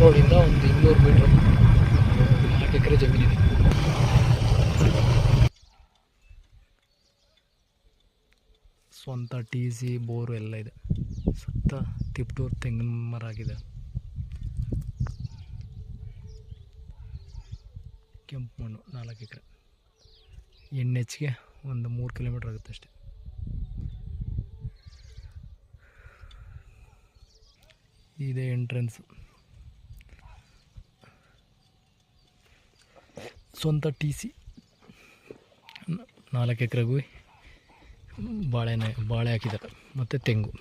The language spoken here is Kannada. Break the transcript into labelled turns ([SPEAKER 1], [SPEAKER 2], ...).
[SPEAKER 1] ರೋಡಿಂದ ಒಂದು 200 ಮೀಟ್ರ್ 4 ಎಕರೆ ಜಮೀನಿದೆ. ಸ್ವಂತ TC ಬೋರು ಎಲ್ಲ ಇದೆ. ಸುತ್ತ ತಿಪ್ಟೂರು ತೆಂಗಿನ ಮರ ಆಗಿದೆ. ಕೆಂಪು ಮಣ್ಣು 4 ಎಕರೆ. NHಗೆ ಒಂದು 3 ಕಿಲೋಮೀಟ್ರ್ ಆಗುತ್ತೆ ಅಷ್ಟೆ. ಇದೆ ಎಂಟ್ರೆನ್ಸು. ಸ್ವಂತ TC 4 ಎಕರೆಗೂ ಬಾಳೆ ಹಾಕಿದ್ದಾರೆ ಮತ್ತು ತೆಂಗು.